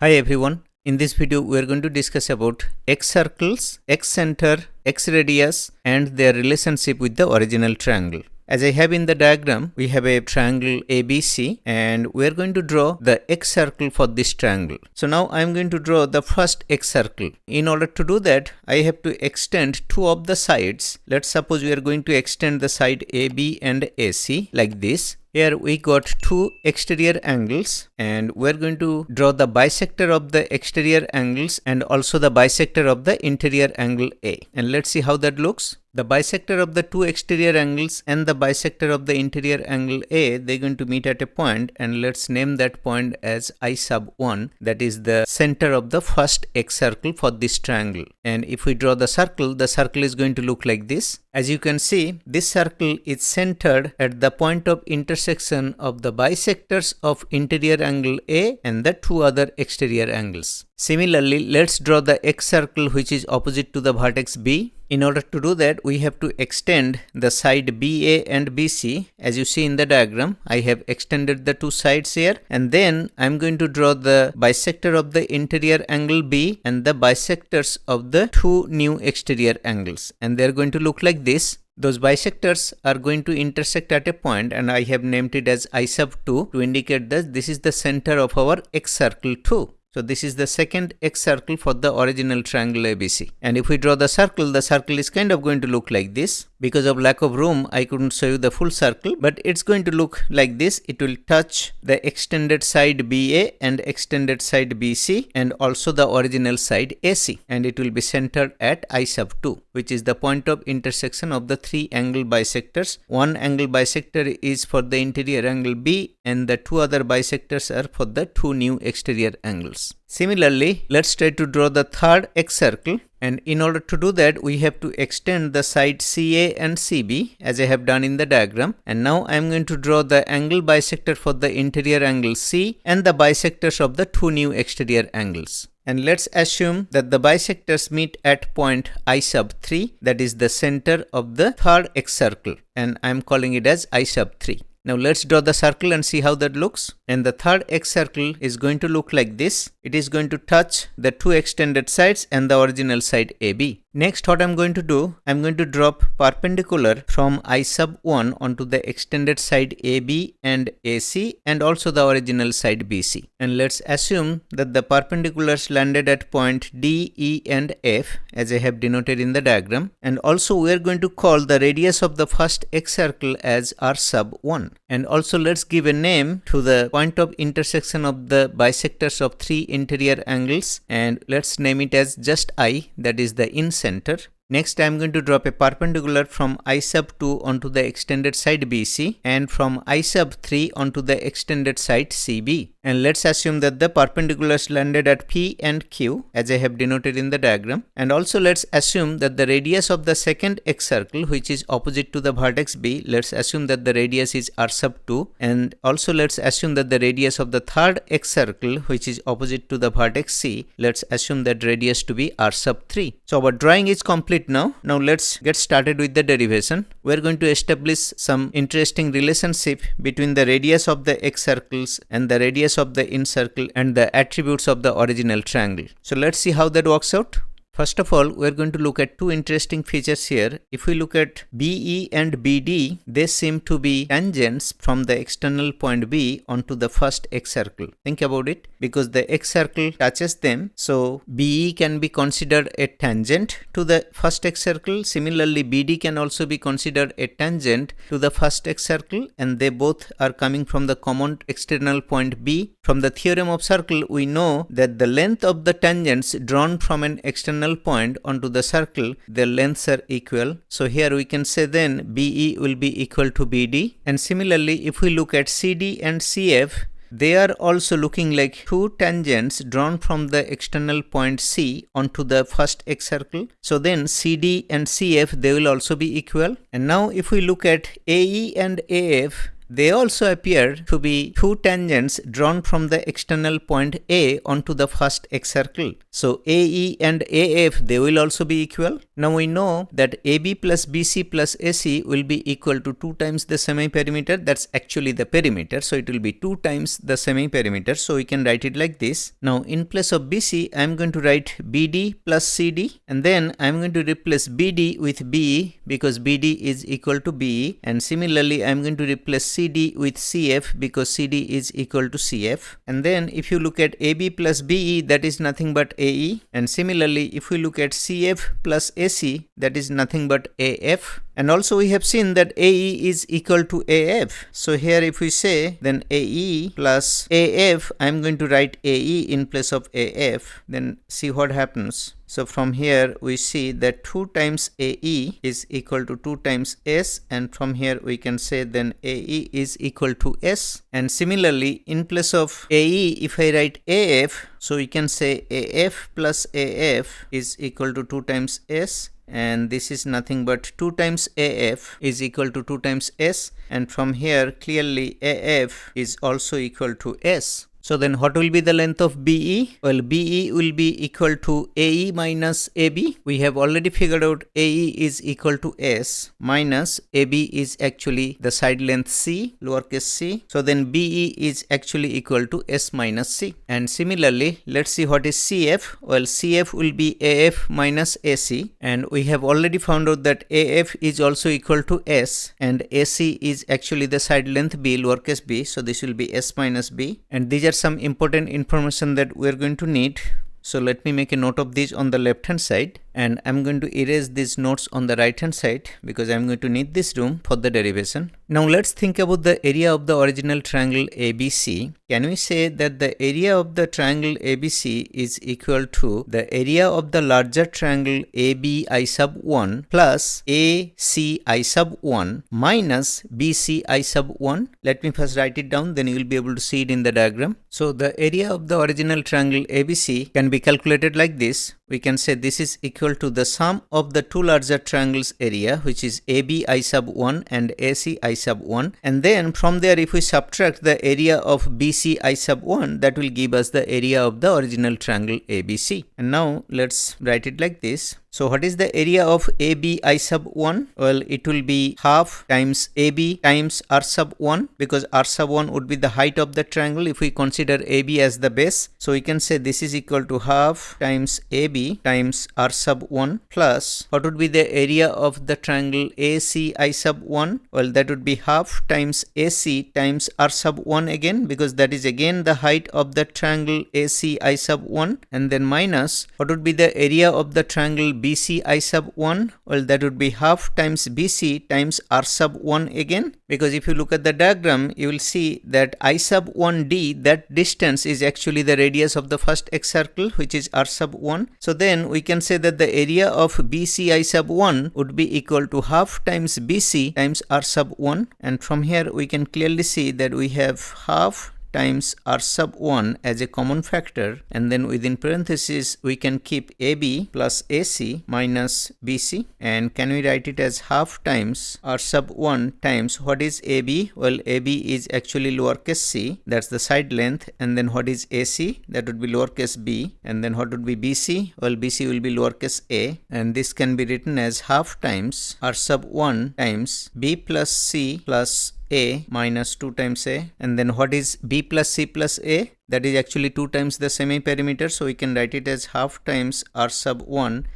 Hi everyone. In this video we are going to discuss about excircles, excenter, exradius and their relationship with the original triangle. As I have in the diagram, we have a triangle ABC and we are going to draw the excircle for this triangle. So now I am going to draw the first excircle. In order to do that, I have to extend two of the sides. Let's suppose we are going to extend the side AB and AC like this. Here we got two exterior angles and we are going to draw the bisector of the exterior angles and also the bisector of the interior angle A. And let's see how that looks. The bisector of the two exterior angles and the bisector of the interior angle A, they're going to meet at a point, and let's name that point as I sub 1, that is the center of the first excircle for this triangle. And if we draw the circle is going to look like this. As you can see, this circle is centered at the point of intersection of the bisectors of interior angle A and the two other exterior angles. Similarly, let's draw the excircle which is opposite to the vertex B. In order to do that, we have to extend the side BA and BC. As you see in the diagram, I have extended the two sides here, and then I'm going to draw the bisector of the interior angle B and the bisectors of the two new exterior angles, and they're going to look like this. Those bisectors are going to intersect at a point, and I have named it as I sub 2 to indicate that this is the center of our excircle 2. So this is the second excircle for the original triangle ABC. And if we draw the circle is kind of going to look like this. Because of lack of room, I couldn't show you the full circle, but it's going to look like this. It will touch the extended side BA and extended side BC and also the original side AC. And it will be centered at I sub 2, which is the point of intersection of the three angle bisectors. One angle bisector is for the interior angle B and the two other bisectors are for the two new exterior angles. Similarly, let's try to draw the third excircle, and in order to do that, we have to extend the side CA and CB as I have done in the diagram. And now I am going to draw the angle bisector for the interior angle C and the bisectors of the two new exterior angles. And let's assume that the bisectors meet at point I sub 3, that is the center of the third excircle, and I am calling it as I sub 3. Now let's draw the circle and see how that looks. And the third excircle is going to look like this. It is going to touch the two extended sides and the original side AB. Next, what I'm going to do, I'm going to drop perpendicular from I sub 1 onto the extended side AB and AC and also the original side BC. And let's assume that the perpendiculars landed at point D, E and F as I have denoted in the diagram. And also we are going to call the radius of the first excircle as R sub 1. And also let's give a name to the point of intersection of the bisectors of three interior angles, and let's name it as just I, that is the in center. Next, I am going to drop a perpendicular from I sub 2 onto the extended side BC and from I sub 3 onto the extended side CB. And let's assume that the perpendiculars landed at P and Q as I have denoted in the diagram. And also let's assume that the radius of the second excircle, which is opposite to the vertex B, let's assume that the radius is R sub 2. And also let's assume that the radius of the third excircle, which is opposite to the vertex C, let's assume that radius to be R sub 3. So our drawing is complete now. Now let's get started with the derivation. We are going to establish some interesting relationship between the radius of the excircles and the radius of the incircle and the attributes of the original triangle. So let's see how that works out. First of all, we are going to look at two interesting features here. If we look at BE and BD, they seem to be tangents from the external point B onto the first excircle. Think about it, because the excircle touches them, so BE can be considered a tangent to the first excircle. Similarly, BD can also be considered a tangent to the first excircle, and they both are coming from the common external point B. From the theorem of circle, we know that the length of the tangents drawn from an external point onto the circle, their lengths are equal. So here we can say then BE will be equal to BD. And similarly, if we look at CD and CF, they are also looking like two tangents drawn from the external point C onto the first excircle. So then CD and CF, they will also be equal. And now if we look at AE and AF, they also appear to be two tangents drawn from the external point A onto the first excircle. So AE and AF, they will also be equal. Now we know that AB plus BC plus AC will be equal to 2 times the semi-perimeter. That's actually the perimeter, so it will be 2 times the semi-perimeter. So we can write it like this. Now in place of BC, I am going to write BD plus CD, and then I am going to replace BD with BE because BD is equal to BE, and similarly I am going to replace CD with CF because CD is equal to CF. And then if you look at AB plus BE, that is nothing but AE, and similarly if we look at CF plus AC, that is nothing but AF. And also we have seen that AE is equal to AF. So here if we say then AE plus AF, I am going to write AE in place of AF. Then see what happens. So from here we see that 2 times AE is equal to 2 times S, and from here we can say then AE is equal to S. And similarly in place of AE, if I write AF, so we can say AF plus AF is equal to 2 times S, and this is nothing but 2 times AF is equal to 2 times S, and from here clearly AF is also equal to S. So then what will be the length of BE? Well, BE will be equal to AE minus AB. We have already figured out AE is equal to S minus AB is actually the side length C, lowercase c. So then BE is actually equal to S minus C. And similarly, let's see what is CF. Well, CF will be AF minus AC, and we have already found out that AF is also equal to S, and AC is actually the side length B, lowercase b. So this will be S minus B, and these are some important information that we are going to need. So let me make a note of this on the left hand side, and I'm going to erase these notes on the right hand side because I'm going to need this room for the derivation. Now let's think about the area of the original triangle ABC. Can we say that the area of the triangle ABC is equal to the area of the larger triangle ABI sub 1 plus ACI sub 1 minus BCI sub 1? Let me first write it down, then you will be able to see it in the diagram. So the area of the original triangle ABC can be calculated like this. We can say this is equal to the sum of the two larger triangles area, which is ABI sub 1 and ACI sub 1, and then from there if we subtract the area of BCI sub 1, that will give us the area of the original triangle ABC. And now let's write it like this. So what is the area of ABI sub 1? Well, it will be half times AB times R sub 1, because R sub 1 would be the height of the triangle if we consider AB as the base. So we can say this is equal to half times AB times R sub 1 plus what would be the area of the triangle ACI sub 1? Well, that would be half times AC times R sub 1 again, because that is again the height of the triangle ACI sub 1, and then minus what would be the area of the triangle BCI sub 1? Well, that would be half times BC times R sub 1 again, because if you look at the diagram, you will see that I sub 1D, that distance is actually the radius of the first excircle, which is R sub 1. So then we can say that the area of BCI sub 1 would be equal to half times BC times R sub 1, and from here we can clearly see that we have half times R sub 1 as a common factor, and then within parentheses we can keep AB plus AC minus BC, and can we write it as half times R sub 1 times what is AB? Well, AB is actually lowercase c, that's the side length, and then what is AC? That would be lowercase b, and then what would be BC? Well, BC will be lowercase a, and this can be written as half times R sub 1 times B plus C plus A minus 2 times A, and then what is B plus C plus A? That is actually 2 times the semi-perimeter, so we can write it as half times R sub 1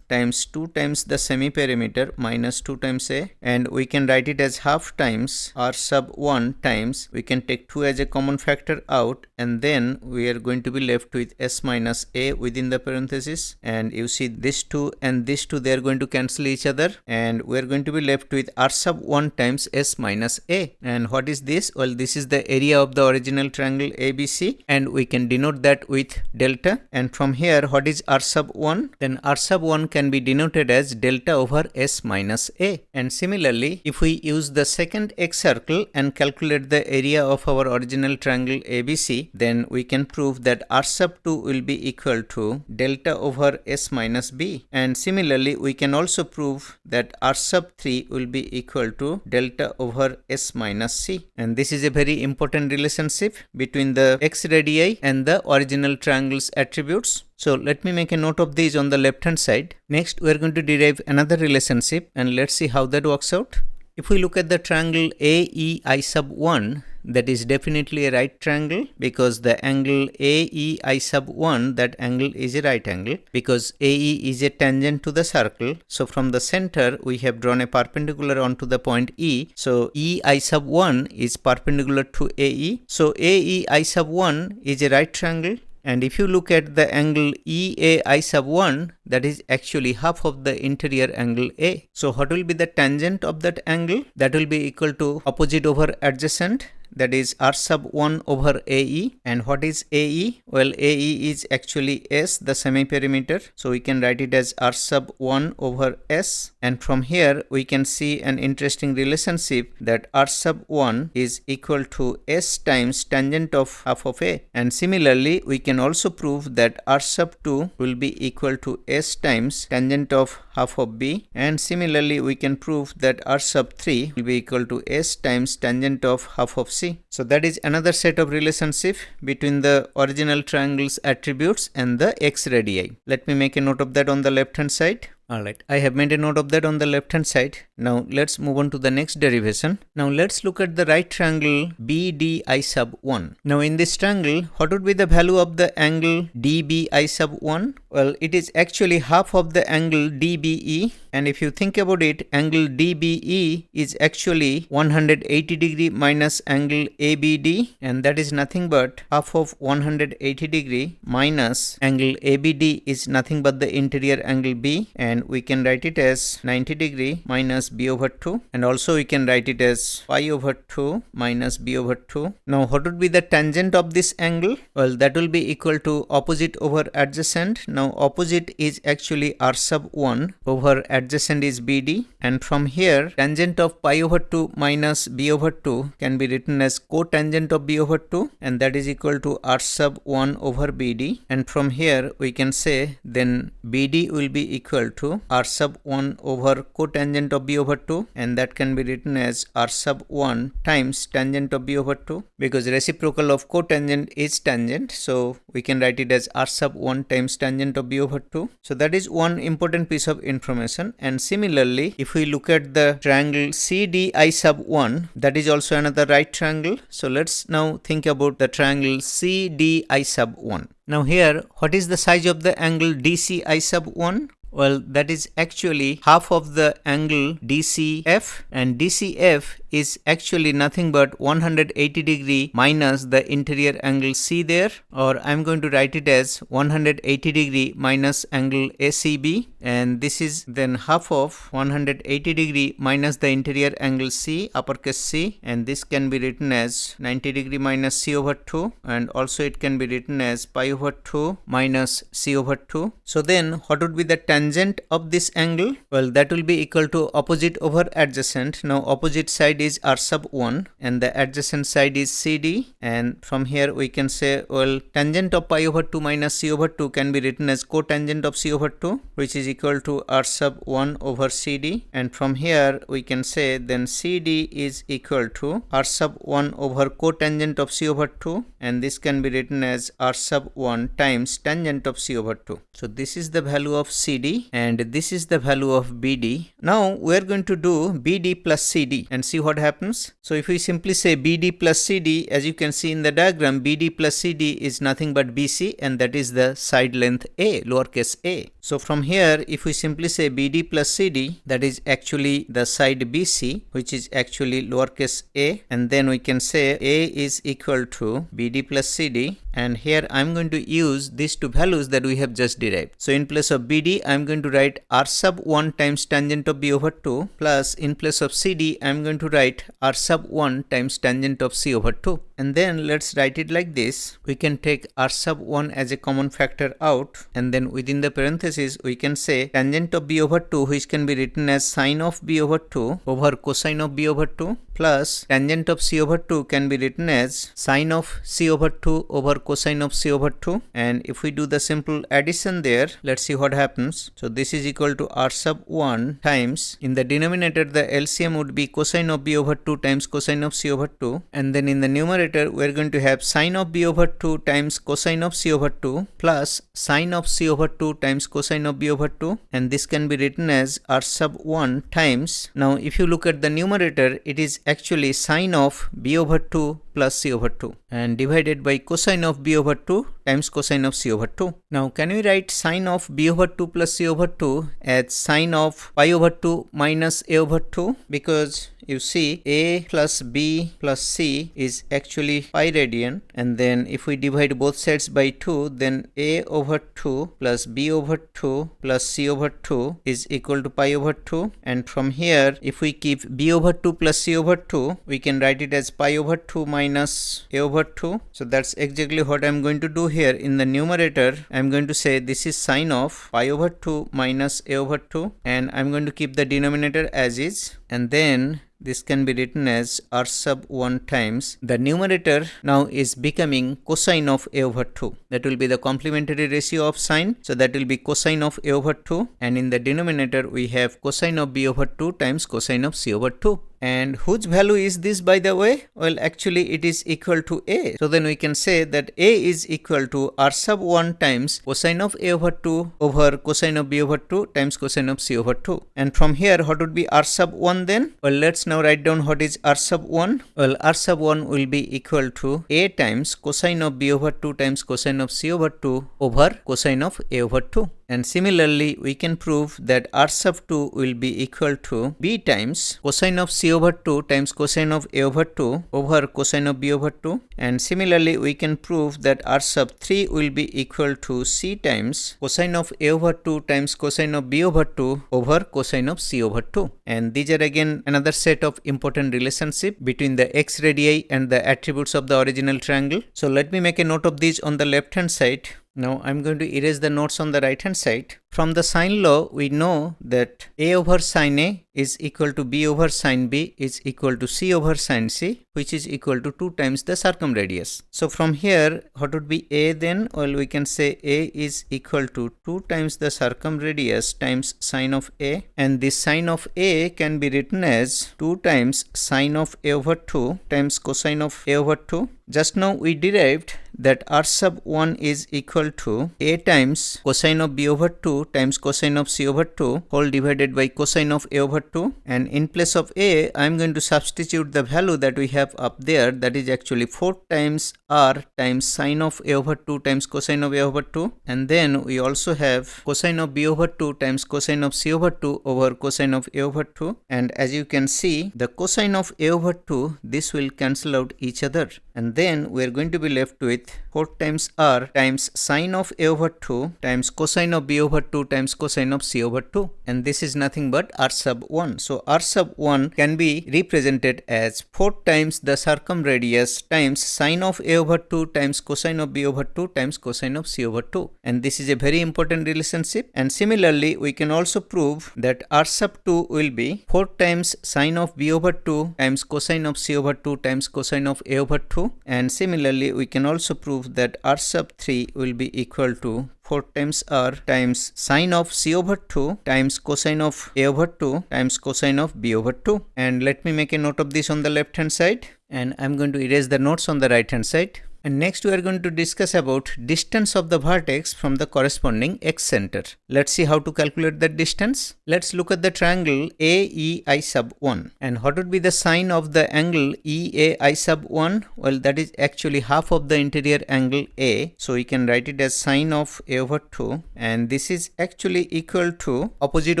times 2 times the semi-perimeter minus 2 times A, and we can write it as half times R sub 1 times, we can take 2 as a common factor out, and then we are going to be left with S minus A within the parenthesis, and you see this 2 and this 2, they are going to cancel each other, and we are going to be left with R sub 1 times S minus A. And what is this? Well, this is the area of the original triangle ABC, and we can denote that with delta, and from here what is R sub 1? Then R sub 1 can be denoted as delta over S minus A. And similarly, if we use the second excircle and calculate the area of our original triangle ABC, C, then we can prove that R sub 2 will be equal to delta over S minus B. And similarly, we can also prove that R sub 3 will be equal to delta over S minus C. And this is a very important relationship between the exradii and the original triangle's attributes. So let me make a note of these on the left hand side. Next, we are going to derive another relationship, and let's see how that works out. If we look at the triangle AEI sub 1, that is definitely a right triangle, because the angle AEI sub 1, that angle is a right angle, because AE is a tangent to the circle. So from the center we have drawn a perpendicular onto the point E. So EI sub 1 is perpendicular to AE. So AEI sub 1 is a right triangle. And if you look at the angle EAI sub 1, that is actually half of the interior angle A. So what will be the tangent of that angle? That will be equal to opposite over adjacent, that is R sub 1 over AE. And what is AE? Well, AE is actually S, the semi-perimeter. So we can write it as R sub 1 over S. And from here we can see an interesting relationship that R sub 1 is equal to S times tangent of half of A. And similarly, we can also prove that R sub 2 will be equal to S times tangent of half of B. And similarly, we can prove that R sub 3 will be equal to S times tangent of half of C. So that is another set of relationship between the original triangle's attributes and the exradii. Let me make a note of that on the left hand side. Alright, I have made a note of that on the left hand side. Now let's move on to the next derivation. Now let's look at the right triangle BDI sub 1. Now in this triangle, what would be the value of the angle DBI sub 1? Well, it is actually half of the angle DBE. And if you think about it, angle DBE is actually 180 degree minus angle ABD, and that is nothing but half of 180 degree minus angle ABD is nothing but the interior angle B, and we can write it as 90 degree minus B over 2, and also we can write it as pi over 2 minus B over 2. Now what would be the tangent of this angle? Well, that will be equal to opposite over adjacent. Now opposite is actually R sub 1 over adjacent is BD, and from here tangent of pi over 2 minus B over 2 can be written as cotangent of B over 2, and that is equal to R sub 1 over BD. And from here we can say then BD will be equal to R sub 1 over cotangent of B over 2, and that can be written as R sub 1 times tangent of B over 2, because reciprocal of cotangent is tangent, so we can write it as R sub 1 times tangent of B over 2. So that is one important piece of information. And similarly, if we look at the triangle CDI sub 1, that is also another right triangle. So let's now think about the triangle CDI sub 1. Now here, what is the size of the angle DCI sub 1? Well, that is actually half of the angle DCF, and DCF is actually nothing but 180 degree minus the interior angle C there, or I'm going to write it as 180 degree minus angle ACB, and this is then half of 180 degree minus the interior angle C, uppercase C, and this can be written as 90 degree minus C over 2, and also it can be written as pi over 2 minus C over 2. So then what would be the tangent of this angle? Well, that will be equal to opposite over adjacent. Now opposite side is R sub 1 and the adjacent side is CD, and from here we can say, well, tangent of pi over 2 minus C over 2 can be written as cotangent of C over 2, which is equal to R sub 1 over CD, and from here we can say then CD is equal to R sub 1 over cotangent of C over 2, and this can be written as R sub 1 times tangent of C over 2. So this is the value of CD and this is the value of BD. Now we are going to do BD plus CD and see what happens. So if we simply say BD plus CD, as you can see in the diagram, BD plus CD is nothing but BC, and that is the side length A, lowercase a. So from here, if we simply say BD plus CD, that is actually the side BC, which is actually lowercase a, and then we can say A is equal to BD plus CD, and here I am going to use these two values that we have just derived. So in place of BD, I am going to write R sub 1 times tangent of B over 2, plus in place of CD, I am going to write R sub 1 times tangent of C over 2. and then let's write it like this. We can take r sub 1 as a common factor out, and then within the parentheses we can say tangent of b over 2, which can be written as sine of b over 2 over cosine of b over 2, plus tangent of c over 2 can be written as sine of c over 2 over cosine of c over 2. And if we do the simple addition there, let's see what happens. So this is equal to r sub 1 times, in the denominator the LCM would be cosine of b over 2 times cosine of c over 2, and then in the numerator we are going to have sine of b over 2 times cosine of c over 2 plus sine of c over 2 times cosine of b over 2, and this can be written as r sub 1 times, now if you look at the numerator, it is actually sine of b over 2 plus c over 2 and divided by cosine of b over 2 times cosine of c over 2. Now can we write sine of b over 2 plus c over 2 as sine of pi over 2 minus a over 2, because you see a plus b plus c is actually pi radian, and then if we divide both sides by 2, then a over 2 plus b over 2 plus c over 2 is equal to pi over 2, and from here if we keep b over 2 plus c over 2, we can write it as pi over 2 minus a over 2. So that's exactly what I'm going to do here. In the numerator I'm going to say this is sine of pi over 2 minus a over 2, and I'm going to keep the denominator as is, and then this can be written as r sub 1 times, the numerator now is becoming cosine of a over 2. That will be the complementary ratio of sine, so that will be cosine of a over 2, and in the denominator we have cosine of b over 2 times cosine of c over 2. And whose value is this, by the way? Well, actually it is equal to a. So then we can say that a is equal to r sub 1 times cosine of a over 2 over cosine of b over 2 times cosine of c over 2. And from here, what would be r sub 1 then? Well, let's now write down what is r sub 1. Well, r sub 1 will be equal to a times cosine of b over 2 times cosine of c over 2 over cosine of a over 2. And similarly, we can prove that r sub 2 will be equal to b times cosine of c over 2 times cosine of a over 2 over cosine of b over 2. And similarly, we can prove that r sub 3 will be equal to c times cosine of a over 2 times cosine of b over 2 over cosine of c over 2. And these are again another set of important relationship between the x radii and the attributes of the original triangle. So let me make a note of these on the left hand side. Now I'm going to erase the notes on the right hand side. From the sine law, we know that a over sine a is equal to b over sine b is equal to c over sine c, which is equal to 2 times the circumradius. So from here, what would be a then? Well, we can say a is equal to 2 times the circumradius times sine of a, and this sine of a can be written as 2 times sine of a over 2 times cosine of a over 2. Just now we derived that r sub 1 is equal to a times cosine of b over 2 times cosine of c over 2 whole divided by cosine of a over 2, and in place of a I am going to substitute the value that we have up there, that is actually 4 times r times sine of a over 2 times cosine of a over 2, and then we also have cosine of b over 2 times cosine of c over 2 over cosine of a over 2, and as you can see the cosine of a over 2, this will cancel out each other, and then we are going to be left with 4 times r times sine of a over 2 times cosine of b over 2 times cosine of c over 2, and this is nothing but r sub 1. So r sub 1 can be represented as 4 times the circumradius times sine of a over 2 times cosine of b over 2 times cosine of c over 2, and this is a very important relationship. And similarly, we can also prove that r sub 2 will be 4 times sine of b over 2 times cosine of c over 2 times cosine of a over 2, and similarly we can also prove that r sub 3 will be equal to 4 times r times sine of c over 2 times cosine of a over 2 times cosine of b over 2. And let me make a note of this on the left hand side, and I'm going to erase the notes on the right hand side. And next we are going to discuss about distance of the vertex from the corresponding excenter. Let's see how to calculate that distance. Let's look at the triangle AEI sub 1. And what would be the sine of the angle EAI sub 1? Well, that is actually half of the interior angle A. So we can write it as sine of A over 2. And this is actually equal to opposite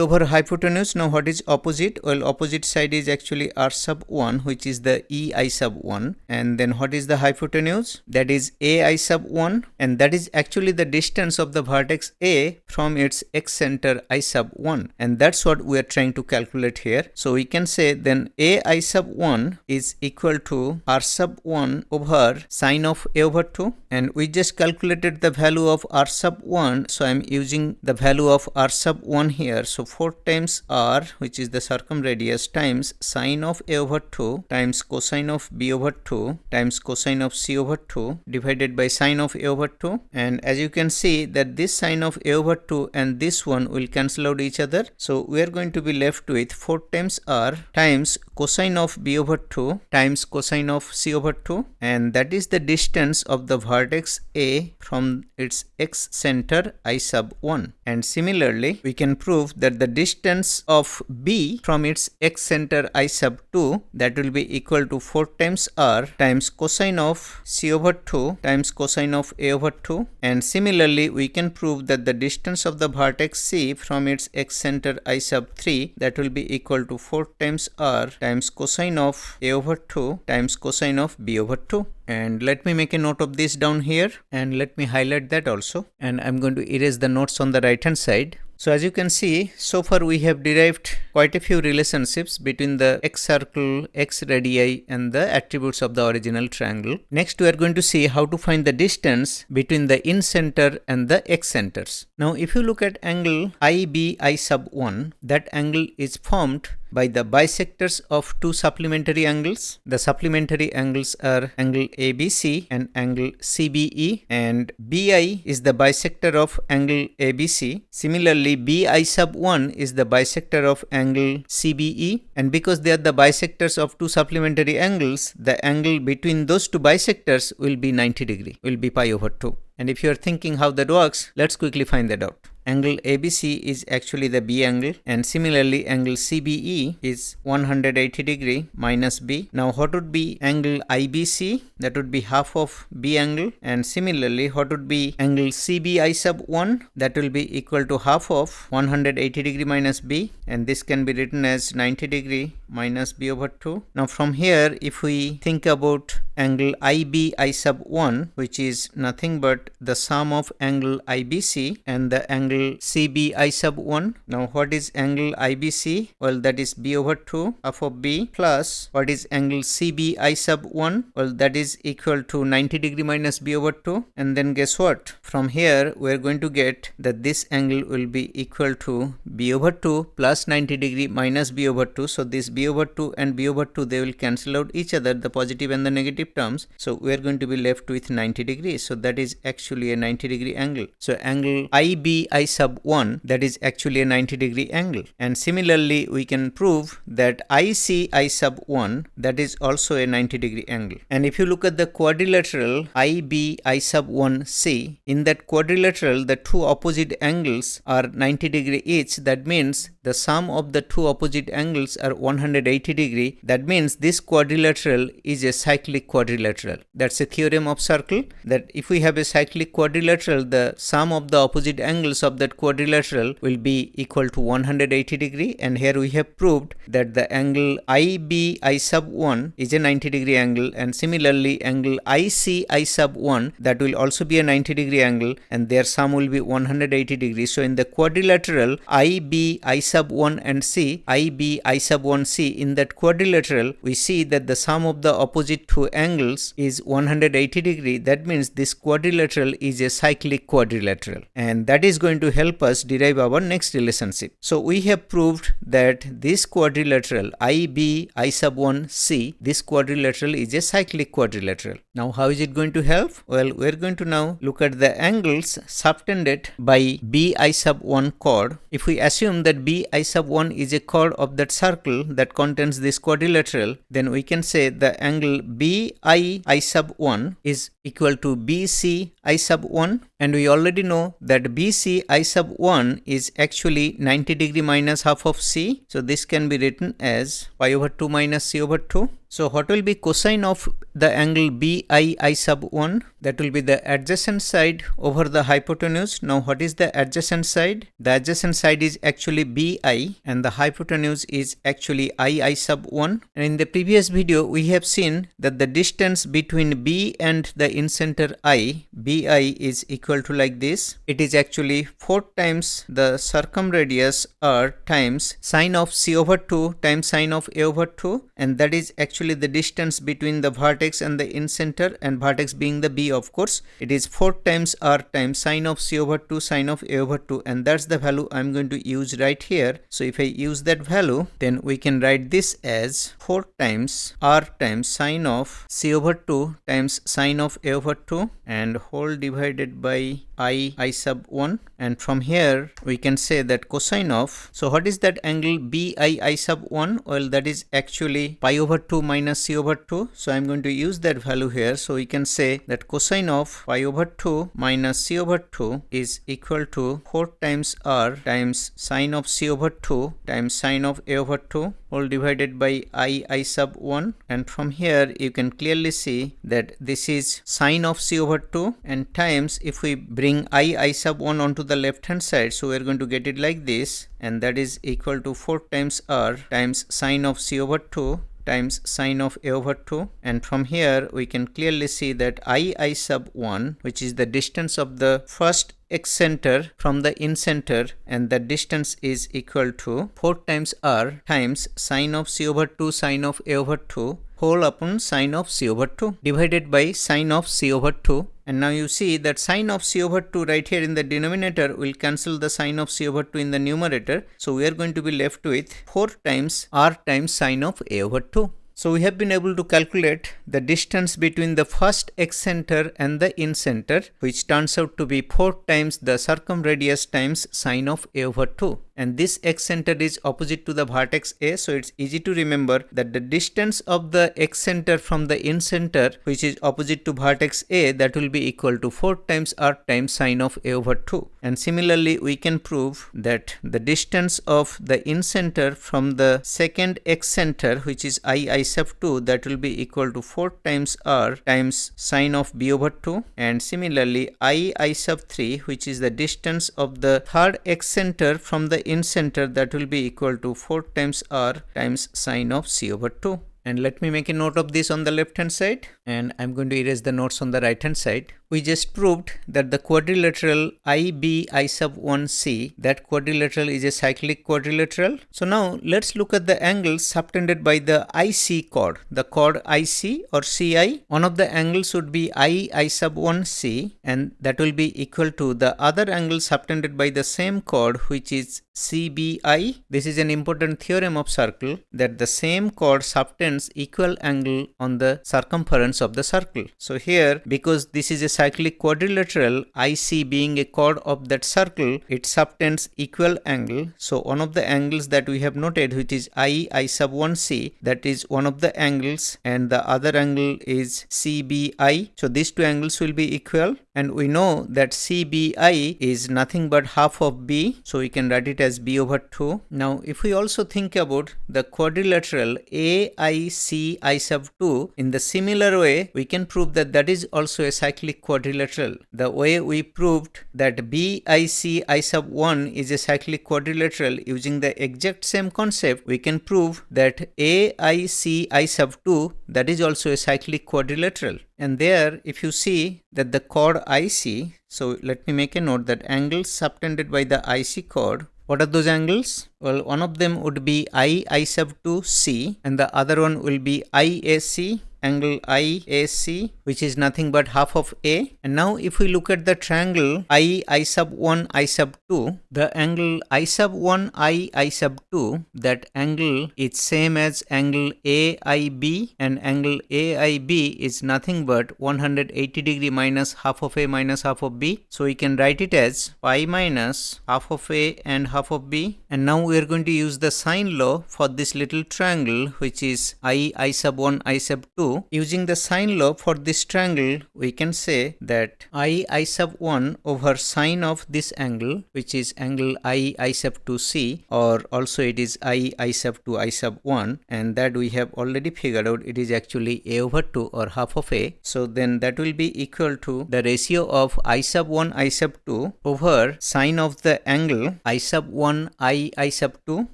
over hypotenuse. Now what is opposite? Well, opposite side is actually R sub 1, which is the EI sub 1. And then what is the hypotenuse? that is ai sub 1, and that is actually the distance of the vertex A from its excenter I sub 1, and that's what we are trying to calculate here. So we can say then ai sub 1 is equal to r sub 1 over sine of a over 2, and we just calculated the value of r sub 1, so I am using the value of r sub 1 here. So 4 times r, which is the circumradius, times sine of a over 2 times cosine of b over 2 times cosine of c over 2 divided by sine of a over 2, and as you can see that this sine of a over 2 and this one will cancel out each other. So we are going to be left with 4 times r times cosine of b over 2 times cosine of c over 2, and that is the distance of the vertex A from its excenter I sub 1. And similarly, we can prove that the distance of B from its excenter I sub 2, that will be equal to 4 times r times cosine of c over 2 times cosine of a over 2, and similarly we can prove that the distance of the vertex C from its excenter I sub 3, that will be equal to 4 times r times cosine of a over 2 times cosine of b over 2. And let me make a note of this down here, and let me highlight that also, and I'm going to erase the notes on the right hand side. So as you can see, so far we have derived quite a few relationships between the excircle, exradii and the attributes of the original triangle. Next we are going to see how to find the distance between the incenter and the excenters. Now if you look at angle IBI sub 1, that angle is formed by the bisectors of two supplementary angles. The supplementary angles are angle ABC and angle CBE, and BI is the bisector of angle ABC. Similarly, BI sub 1 is the bisector of angle CBE, and because they are the bisectors of two supplementary angles, the angle between those two bisectors will be 90 degree, will be pi over 2. And if you are thinking how that works, let's quickly find that out. Angle ABC is actually the B angle, and similarly angle CBE is 180 degree minus B. Now what would be angle IBC? That would be half of B angle, and similarly what would be angle CBI sub 1? That will be equal to half of 180 degree minus B, and this can be written as 90 degree minus B over 2. Now from here, if we think about angle IBI sub 1, which is nothing but the sum of angle IBC and the angle CBI sub 1. Now what is angle IBC? Well, that is B over 2 half of B, plus what is angle CBI sub 1? Well, that is equal to 90 degree minus B over 2, and then guess what? From here we are going to get that this angle will be equal to B over 2 plus 90 degree minus B over 2. So this B over 2 and B over 2, they will cancel out each other, the positive and the negative terms. So we are going to be left with 90 degrees. So that is actually a 90 degree angle. So angle IBI sub 1, that is actually a 90 degree angle. And similarly we can prove that ICI sub 1, that is also a 90 degree angle. And if you look at the quadrilateral IBI sub 1C, in that quadrilateral the two opposite angles are 90 degree each. That means the sum of the two opposite angles are 180 degree. That means this quadrilateral is a cyclic quadrilateral. That's a theorem of circle, that if we have a cyclic quadrilateral, the sum of the opposite angles of that quadrilateral will be equal to 180 degree, and here we have proved that the angle IBI sub 1 is a 90 degree angle, and similarly angle ICI sub 1, that will also be a 90 degree angle, and their sum will be 180 degrees. So in the quadrilateral IBI sub 1 and C, IBI sub 1C, in that quadrilateral we see that the sum of the opposite two angles is 180 degree. That means this quadrilateral is a cyclic quadrilateral, and that is going to help us derive our next relationship. So we have proved that this quadrilateral IBI sub 1C, this quadrilateral is a cyclic quadrilateral. Now how is it going to help? Well, we are going to now look at the angles subtended by BI sub 1 chord. If we assume that BI sub 1 is a chord of that circle that contains this quadrilateral, then we can say the angle BI sub 1 is equal to BC I sub 1, and we already know that BC I sub 1 is actually 90 degree minus half of C. So this can be written as pi over 2 minus C over 2. So what will be cosine of the angle BI sub 1? That will be the adjacent side over the hypotenuse. Now what is the adjacent side? The adjacent side is actually BI and the hypotenuse is actually II sub 1. And in the previous video we have seen that the distance between B and the incenter I, BI, is equal to like this. It is actually 4 times the circumradius r times sine of C over 2 times sine of A over 2, and that is actually the distance between the vertex and the incenter, and vertex being the B, of course. It is 4 times r times sine of C over 2 sine of A over 2, and that's the value I'm going to use right here. So if I use that value, then we can write this as 4 times r times sine of C over 2 times sine of A over 2 and whole divided by I sub 1, and from here we can say that cosine of, so what is that angle BI sub 1? Well, that is actually pi over 2 minus C over 2, so I'm going to use that value here. So we can say that cosine of pi over 2 minus C over 2 is equal to 4 times r times sine of C over 2 times sine of A over 2 whole divided by I sub 1, and from here you can clearly see that this is sine of C over 2 and times, if we bring I sub 1 onto the left hand side, so we are going to get it like this, and that is equal to 4 times r times sine of C over 2 times sine of A over 2, and from here we can clearly see that I sub 1, which is the distance of the first excenter from the incenter, and the distance is equal to 4 times r times sine of C over 2 sine of A over 2 whole upon sine of C over 2 divided by sine of C over 2. And now you see that sine of C over 2 right here in the denominator will cancel the sine of C over 2 in the numerator. So we are going to be left with 4 times r times sine of A over 2. So we have been able to calculate the distance between the first excenter and the incenter, which turns out to be 4 times the circumradius times sine of A over 2. And this excenter is opposite to the vertex A, so it's easy to remember that the distance of the excenter from the incenter, which is opposite to vertex A, that will be equal to 4 times r times sine of A over 2. And similarly we can prove that the distance of the incenter from the second excenter, which is I sub 2, that will be equal to 4 times r times sine of B over 2, and similarly I sub 3, which is the distance of the third excenter from the incenter, that will be equal to 4 times r times sine of C over 2. And let me make a note of this on the left hand side, and I'm going to erase the notes on the right hand side. We just proved that the quadrilateral I sub 1C, that quadrilateral is a cyclic quadrilateral. So now let's look at the angles subtended by the IC chord, the chord IC or CI. One of the angles would be I sub 1C, and that will be equal to the other angle subtended by the same chord, which is CBI. This is an important theorem of circle, that the same chord subtends equal angle on the circumference of the circle. So here, because this is a cyclic quadrilateral, IC being a chord of that circle, it subtends equal angle. So one of the angles that we have noted, which is I sub 1C, that is one of the angles, and the other angle is CBI. So these two angles will be equal, and we know that CBI is nothing but half of B, so we can write it as B over 2. Now if we also think about the quadrilateral AIC I sub 2, in the similar way we can prove that that is also a cyclic quadrilateral. The way we proved that BIC I sub 1 is a cyclic quadrilateral, using the exact same concept, we can prove that AIC I sub 2, that is also a cyclic quadrilateral. And there, if you see that the chord IC, so let me make a note that angles subtended by the IC chord, what are those angles? Well, one of them would be I sub 2C, and the other one will be IAC, angle IAC, which is nothing but half of A. And now if we look at the triangle I sub 1 I sub 2, the angle I sub 1 I sub 2, that angle is same as angle AIB, and angle AIB is nothing but 180 degree minus half of A minus half of B. So we can write it as pi minus half of A and half of B. And now we are going to use the sine law for this little triangle, which is I sub 1, I sub 2. Using the sine law for this triangle, we can say that I sub 1 over sine of this angle, which is angle I sub 2c, or also it is I sub 2, I sub 1, and that we have already figured out it is actually a over 2 or half of a. So then that will be equal to the ratio of I sub 1, I sub 2 over sine of the angle I sub 1, I sub 2,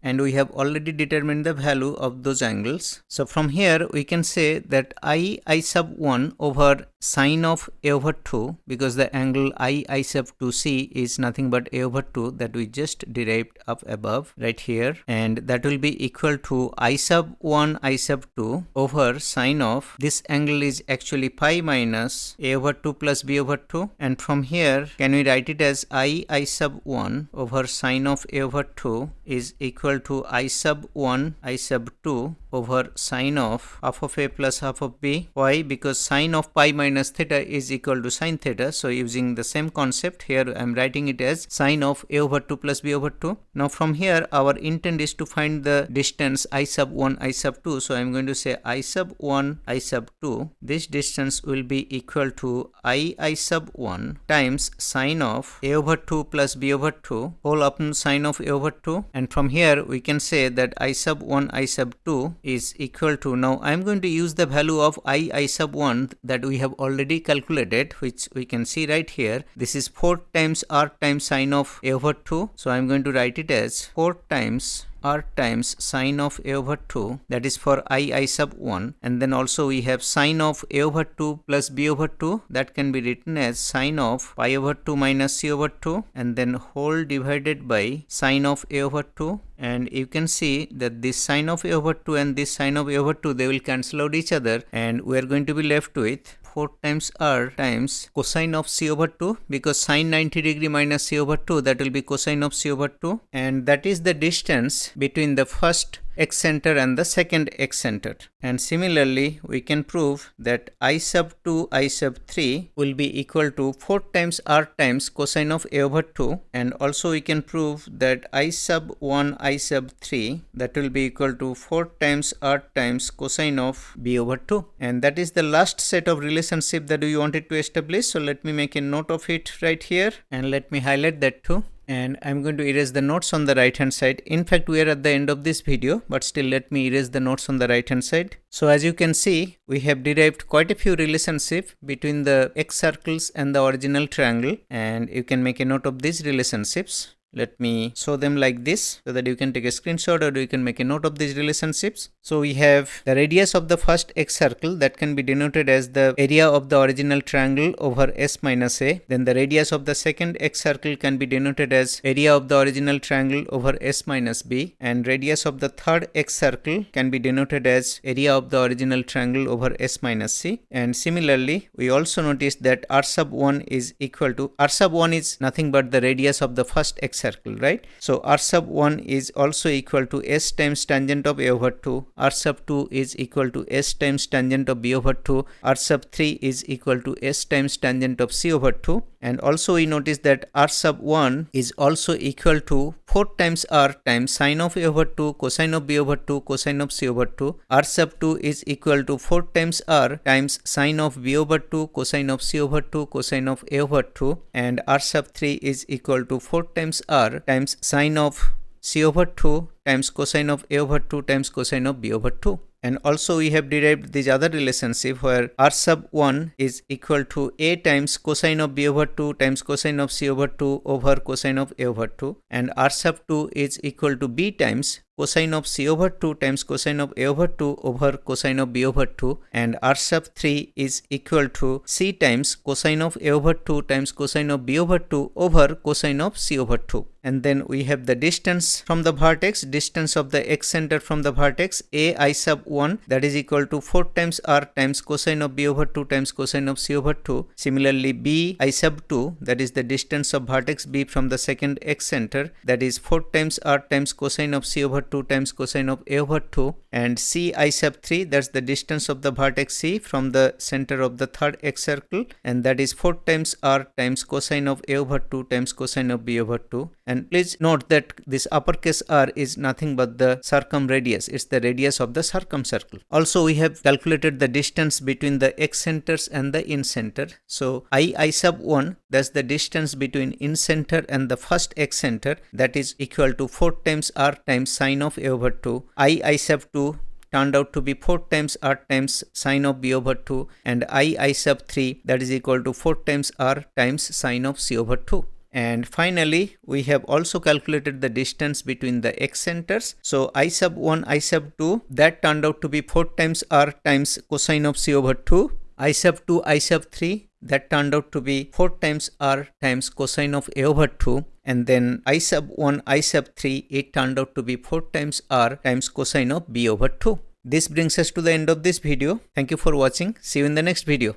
and we have already determined the value of those angles. So from here we can say that I sub 1 over sine of a over 2, because the angle I sub 2c is nothing but a over 2 that we just derived up above right here, and that will be equal to I sub 1, I sub 2 over sine of this angle is actually pi minus a over 2 plus b over 2, and from here can we write it as I sub 1 over sine of a over 2 is equal to I sub 1, I sub 2 over sine of half of a plus half of b. Why? Because sine of pi minus theta is equal to sine theta. So using the same concept here, I am writing it as sine of a over 2 plus b over 2. Now from here our intent is to find the distance I sub 1, I sub 2. So I am going to say I sub 1, I sub 2. This distance will be equal to I sub 1 times sine of a over 2 plus b over 2 whole upon sine of a over 2, and from here we can say that I sub 1, I sub 2 is equal to, now I am going to use the value of I sub 1 that we have already calculated, which we can see right here. This is 4 times r times sine of a over 2. So I am going to write it as 4 times r times sine of a over 2, that is for I sub 1, and then also we have sine of a over 2 plus b over 2, that can be written as sine of pi over 2 minus c over 2, and then whole divided by sine of a over 2, and you can see that this sine of a over 2 and this sine of a over 2, they will cancel out each other, and we are going to be left with 4 times r times cosine of c over 2, because sine 90 degree minus c over 2, that will be cosine of c over 2, and that is the distance between the first excenter and the second excenter. And similarly we can prove that I sub 2, I sub 3 will be equal to 4 times r times cosine of a over 2, and also we can prove that I sub 1, I sub 3, that will be equal to 4 times r times cosine of b over 2, and that is the last set of relationship that we wanted to establish. So let me make a note of it right here, and let me highlight that too. And I'm going to erase the notes on the right hand side. In fact, we are at the end of this video, but still let me erase the notes on the right hand side. So as you can see, we have derived quite a few relationships between the excircles and the original triangle, and you can make a note of these relationships. Let me show them like this so that you can take a screenshot or you can make a note of these relationships. So we have the radius of the first excircle, that can be denoted as the area of the original triangle over s minus a. Then the radius of the second excircle can be denoted as area of the original triangle over s minus b, and radius of the third excircle can be denoted as area of the original triangle over s minus c. And similarly we also notice that r sub 1 is equal to, r sub 1 is nothing but the radius of the first excircle, right? So r sub 1 is also equal to s times tangent of a over 2, r sub 2 is equal to s times tangent of b over 2, r sub 3 is equal to s times tangent of c over 2, and also we notice that r sub 1 is also equal to 4 times r times sine of a over 2 cosine of b over 2 cosine of c over 2, r sub 2 is equal to 4 times r times sine of b over 2 cosine of c over 2 cosine of a over 2, and r sub 3 is equal to 4 times r times sine of c over 2 times cosine of a over 2 times cosine of b over 2. And also we have derived this other relationship where r sub 1 is equal to a times cosine of b over 2 times cosine of c over 2 over cosine of a over 2, and r sub 2 is equal to b times cosine of c over 2 times cosine of a over 2 over cosine of b over 2, and r sub 3 is equal to c times cosine of a over 2 times cosine of b over 2 over cosine of c over 2. And then we have the distance from the vertex, distance of the excenter from the vertex, a I sub 1, that is equal to 4 times r times cosine of b over 2 times cosine of c over 2. Similarly b I sub 2, that is the distance of vertex b from the second excenter, that is 4 times r times cosine of c over 2 times cosine of a over 2, and c I sub 3, that's the distance of the vertex C from the center of the third excircle, and that is 4 times r times cosine of a over 2 times cosine of b over 2. And please note that this uppercase R is nothing but the circumradius. It's the radius of the circumcircle. Also, we have calculated the distance between the excenters and the incenter. So I sub 1, that's the distance between incenter and the first excenter, that is equal to 4 times r times sine of a over 2. I sub 2 turned out to be 4 times r times sine of b over 2, and I sub 3, that is equal to 4 times r times sine of c over 2. And finally, we have also calculated the distance between the excenters. So I sub 1, I sub 2, that turned out to be 4 times r times cosine of c over 2. I sub 2, I sub 3, that turned out to be 4 times r times cosine of a over 2. And then I sub 1, I sub 3, it turned out to be 4 times r times cosine of b over 2. This brings us to the end of this video. Thank you for watching. See you in the next video.